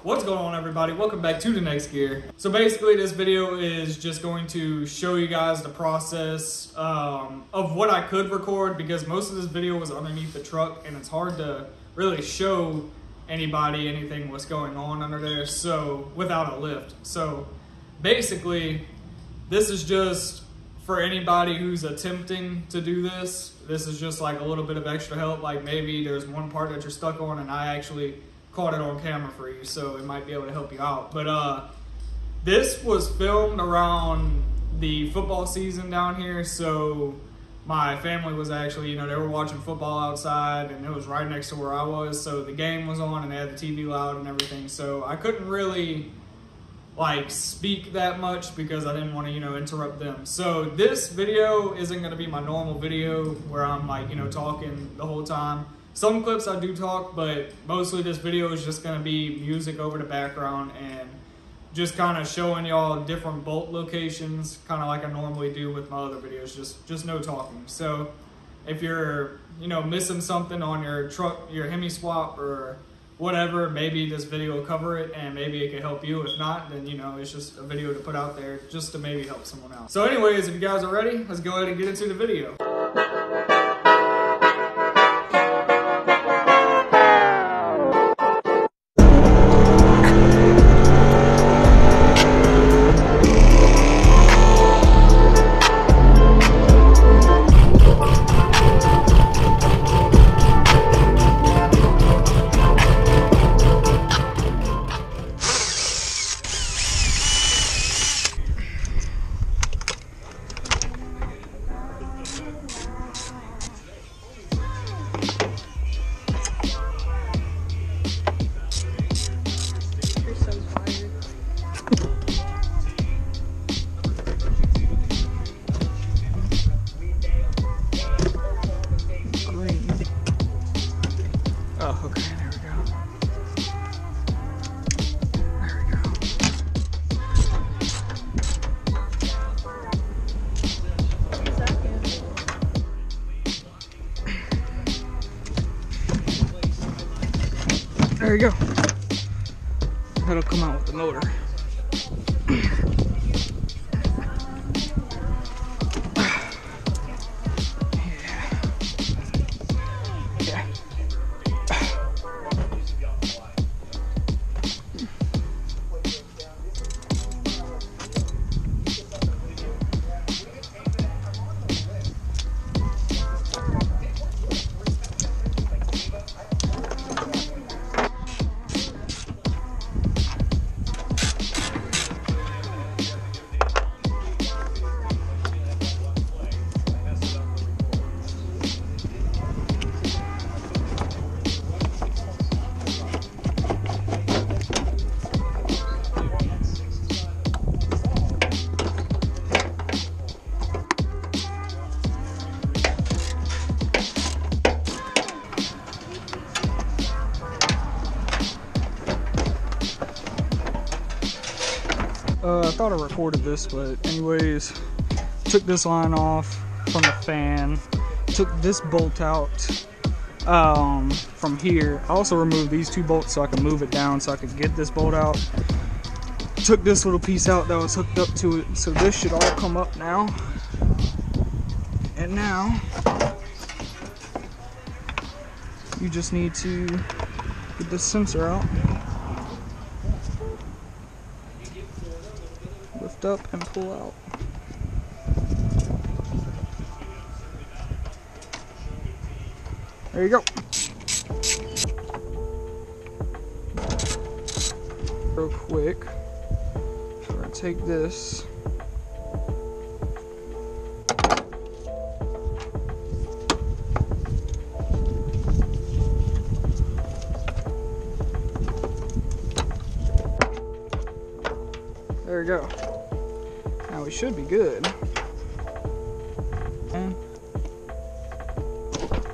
What's going on, everybody? Welcome back to the Next Gear. So basically this video is just going to show you guys the process of what I could record, because most of this video was underneath the truck and it's hard to really show anybody anything what's going on under there, so without a lift. So basically this is just for anybody who's attempting to do this. This is just like a little bit of extra help, like maybe there's one part that you're stuck on and I actually caught it on camera for you, so it might be able to help you out. But this was filmed around the football season down here, so my family was actually, they were watching football outside and it was right next to where I was, so the game was on and they had the TV loud and everything, so I couldn't really like speak that much because I didn't want to, interrupt them. So this video isn't going to be my normal video where I'm like, talking the whole time. Some clips I do talk, but mostly this video is just going to be music over the background and just kind of showing y'all different bolt locations, kind of like I normally do with my other videos, just no talking. So if you're, missing something on your truck, your HEMI swap or whatever, maybe this video will cover it and maybe it can help you. If not, then it's just a video to put out there just to maybe help someone out. So anyways, if you guys are ready, let's go ahead and get into the video. There you go. That'll come out with the motor. Yeah. I thought I recorded this, but anyways, took this line off from the fan, took this bolt out from here. I also removed these two bolts so I could move it down so I could get this bolt out. Took this little piece out that was hooked up to it, so this should all come up now. And now you just need to get this sensor out, lift up and pull out. There you go. Real quick, so we're gonna take this. There we go. Now we should be good. And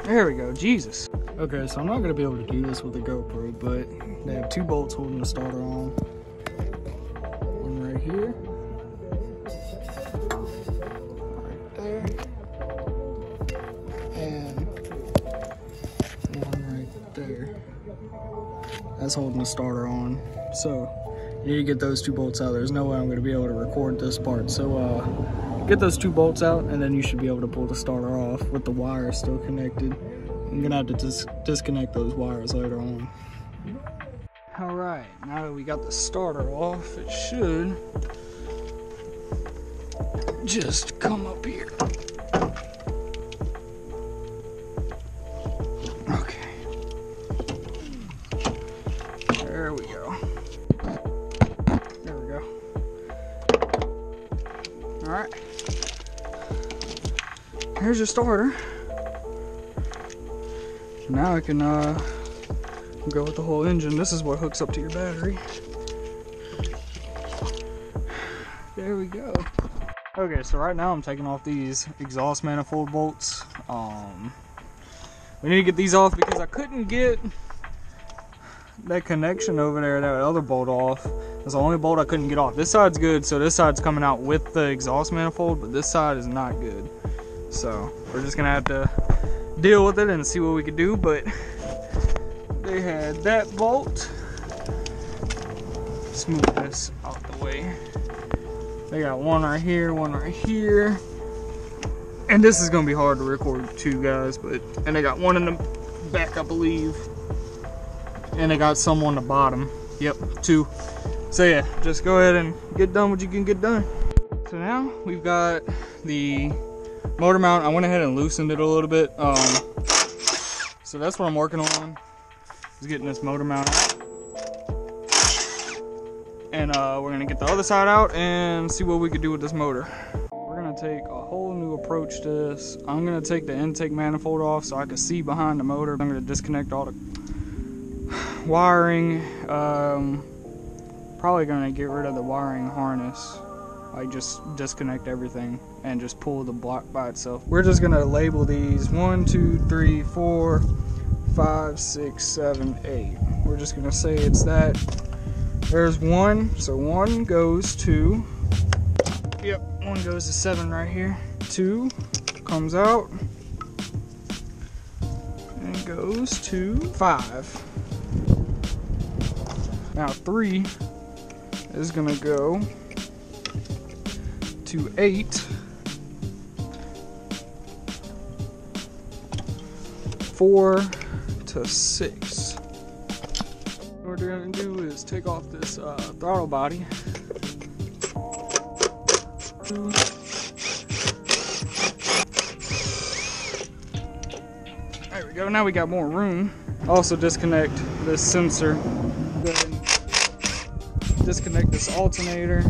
there we go, Jesus. Okay, so I'm not gonna be able to do this with a GoPro, but they have two bolts holding the starter on. One right here. Right there. And one right there. That's holding the starter on. So you need to get those 2 bolts out. There's no way I'm going to be able to record this part. So get those 2 bolts out, and then you should be able to pull the starter off with the wire still connected. I'm going to have to disconnect those wires later on. All right, now that we got the starter off, it should just come up here. Okay. There we go. There we go. All right. Here's your starter. Now I can go with the whole engine. This is what hooks up to your battery. There we go. Okay, so right now I'm taking off these exhaust manifold bolts. We need to get these off because I couldn't get that connection over there, that other bolt off. That's the only bolt I couldn't get off. This side's good, so this side's coming out with the exhaust manifold, but this side is not good. So we're just gonna have to deal with it and see what we can do. But they had that bolt. Smooth this out the way. They got one right here, one right here. And this is gonna be hard to record too, guys, and they got one in the back, I believe. And they got some on the bottom. Yep, 2. So yeah, just go ahead and get done what you can get done. So now we've got the motor mount. I went ahead and loosened it a little bit. So that's what I'm working on, is getting this motor mount out. And we're gonna get the other side out and see what we can do with this motor. We're gonna take a whole new approach to this. I'm gonna take the intake manifold off so I can see behind the motor. I'm gonna disconnect all the wiring. Probably gonna get rid of the wiring harness. Like just disconnect everything and just pull the block by itself. We're just gonna label these 1, 2, 3, 4, 5, 6, 7, 8. We're just gonna say it's that. There's 1, so 1 goes to, yep, 1 goes to 7 right here. 2 comes out and goes to 5. Now 3 is gonna go to 8. 4 to 6. What we're gonna do is take off this throttle body. There we go, now we got more room. Also disconnect this sensor. Go ahead and disconnect this alternator.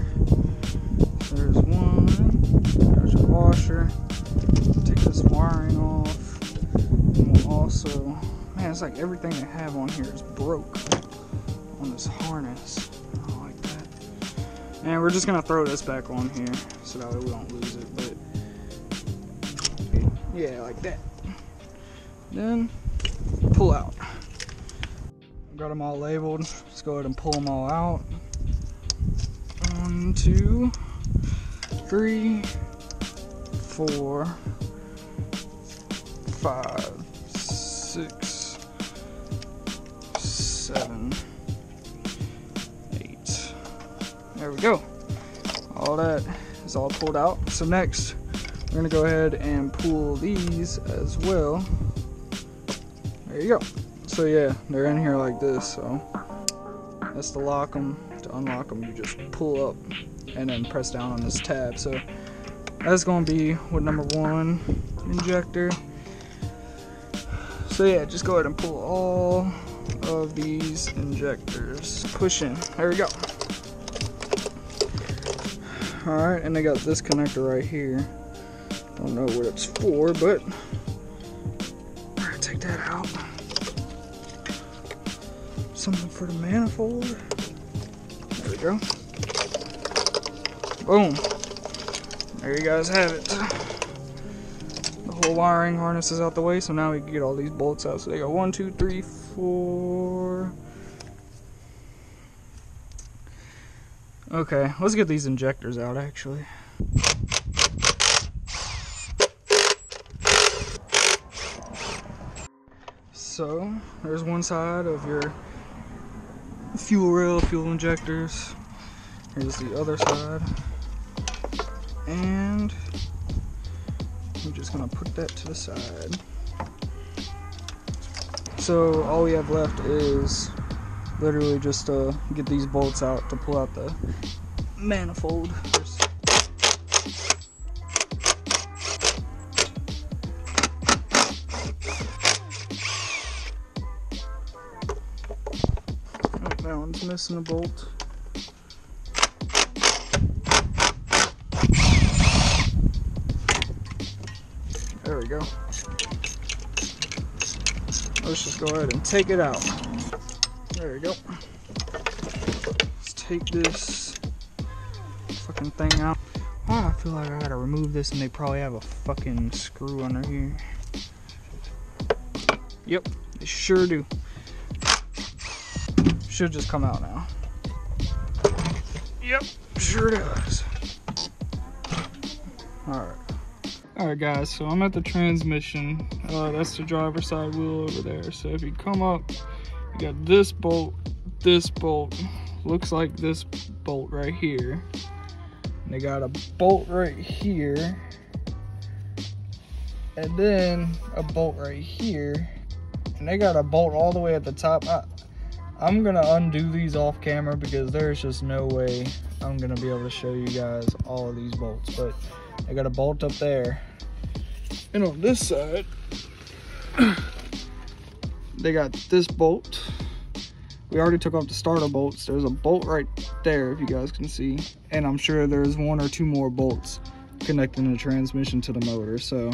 There's 1, there's your washer. Take this wiring off. And we'll also, man, it's like everything they have on here is broke on this harness. I don't like that. And we're just gonna throw this back on here so that way we don't lose it, but yeah, like that. Then pull out. Got them all labeled. Let's go ahead and pull them all out. 1, 2, 3, 4, 5, 6, 7, 8. There we go. All that is all pulled out. So next, we're gonna go ahead and pull these as well. There you go. So yeah, they're in here like this. So that's to lock them. To unlock them, you just pull up and then press down on this tab. So that's gonna be with number 1 injector. So yeah, just go ahead and pull all of these injectors. Push in. There we go. Alright, and they got this connector right here. Don't know what it's for, but we're gonna take that out. Something for the manifold. There we go. Boom. There you guys have it. The whole wiring harness is out the way, so now we can get all these bolts out. So they got 1, 2, 3, 4. Okay, let's get these injectors out actually. So there's one side of your fuel rail, fuel injectors. Here's the other side. And I'm just gonna put that to the side. So all we have left is literally just get these bolts out to pull out the manifold. That one's missing a bolt. There we go. Let's just go ahead and take it out. There we go. Let's take this fucking thing out. Oh, I feel like I gotta remove this and they probably have a fucking screw under here. Yep, they sure do. Should just come out now. Yep, sure does. Alright guys, so I'm at the transmission. That's the driver's side wheel over there. So if you come up, you got this bolt, looks like this bolt right here. And they got a bolt right here. And then a bolt right here. And they got a bolt all the way at the top. I'm gonna undo these off camera because there's just no way I'm gonna be able to show you guys all of these bolts. But I got a bolt up there. And on this side, they got this bolt. We already took off the starter bolts. There's a bolt right there, if you guys can see. And I'm sure there's one or two more bolts connecting the transmission to the motor. So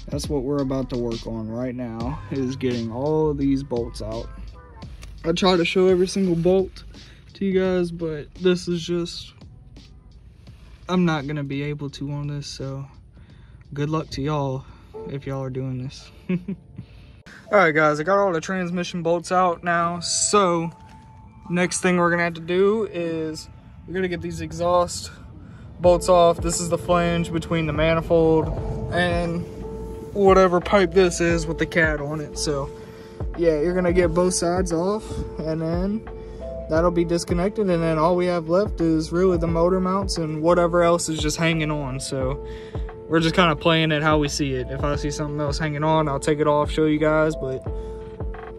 that's what we're about to work on right now, is getting all of these bolts out. I try to show every single bolt to you guys, but this is just, I'm not gonna be able to on this, so good luck to y'all if y'all are doing this. All right guys, I got all the transmission bolts out now, so next thing we're gonna have to do is we're gonna get these exhaust bolts off. This is the flange between the manifold and whatever pipe this is with the cat on it. So yeah, you're gonna get both sides off and then that'll be disconnected, and then all we have left is really the motor mounts and whatever else is just hanging on. So we're just kind of playing it how we see it. If I see something else hanging on, I'll take it off, show you guys, but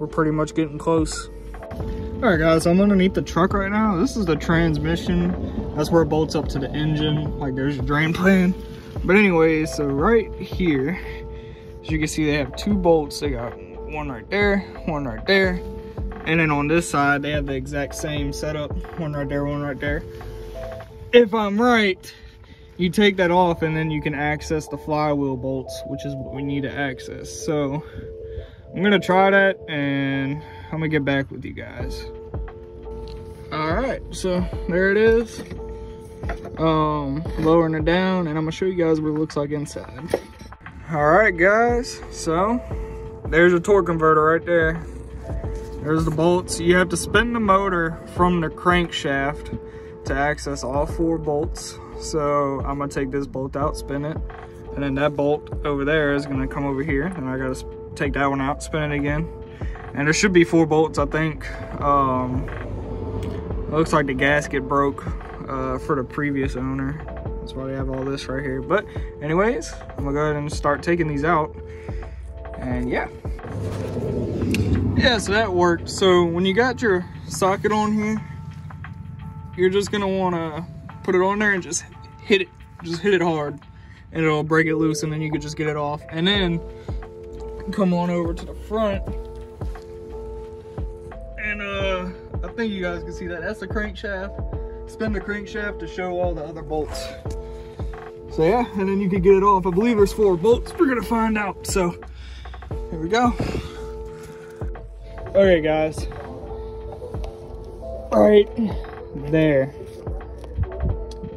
we're pretty much getting close. All right guys, so I'm underneath the truck right now. This is the transmission. That's where it bolts up to the engine. Like there's your drain plan. But anyways, so right here, as you can see, they have two bolts. They got one right there, one right there. And then on this side, they have the exact same setup. One right there, one right there. If I'm right, you take that off and then you can access the flywheel bolts, which is what we need to access. So I'm gonna try that and I'm gonna get back with you guys. All right, so there it is. Lowering it down, and I'm gonna show you guys what it looks like inside. All right guys, so there's a torque converter right there. There's the bolts. You have to spin the motor from the crankshaft to access all four bolts. So I'm gonna take this bolt out, spin it, and then that bolt over there is gonna come over here, and I gotta take that one out, spin it again. And there should be four bolts, I think. It looks like the gasket broke for the previous owner. That's why they have all this right here. But anyways, I'm gonna go ahead and start taking these out. And yeah, so that worked. So when you got your socket on here, you're just gonna wanna put it on there and just hit it hard, and it'll break it loose, and then you can just get it off. And then come on over to the front, and I think you guys can see that. That's the crankshaft. Spin the crankshaft to show all the other bolts. So yeah, and then you can get it off. I believe there's four bolts. We're gonna find out. So here we go. Okay guys, right there,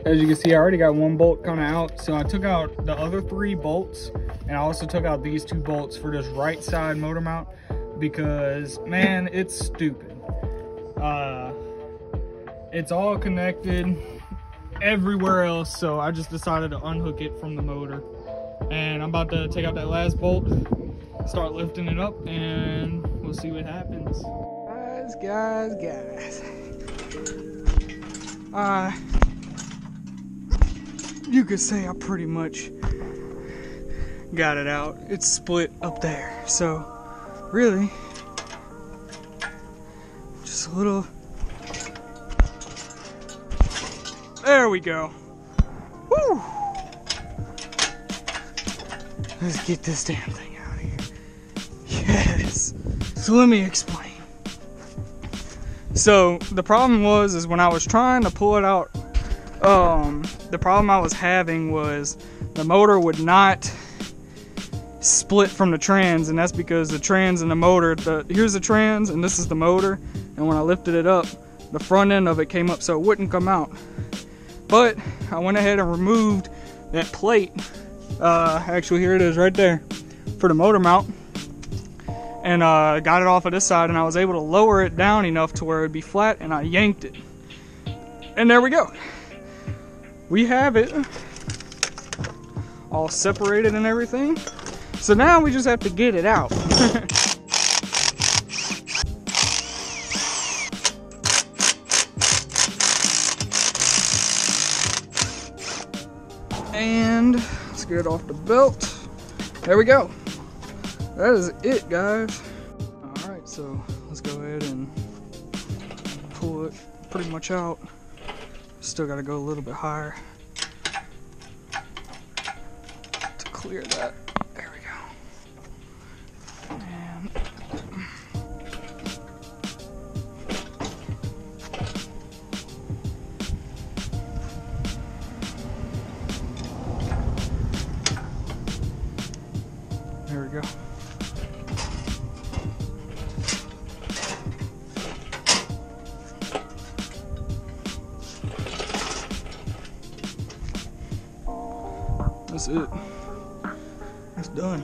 as you can see, I already got one bolt kind of out. So I took out the other three bolts, and I also took out these two bolts for this right side motor mount, because man, it's stupid. It's all connected everywhere else, so I just decided to unhook it from the motor. And I'm about to take out that last bolt, start lifting it up, and we'll see what happens. You could say I pretty much got it out. It's split up there. So, really, just a little. There we go. Woo! Let's get this damn thing out of here. Yes. So let me explain. So the problem is when I was trying to pull it out, the problem I was having was the motor would not split from the trans, and that's because the trans and the motor, here's the trans and this is the motor, and when I lifted it up, the front end of it came up so it wouldn't come out. But I went ahead and removed that plate. Actually, here it is right there for the motor mount, and got it off of this side, and I was able to lower it down enough to where it would be flat, and I yanked it, and there we go. We have it all separated and everything. So now we just have to get it out. And let's get it off the belt. There we go. That is it, guys. Alright, so let's go ahead and pull it pretty much out. Still got to go a little bit higher to clear that. There we go. And there we go. That's it. It's done.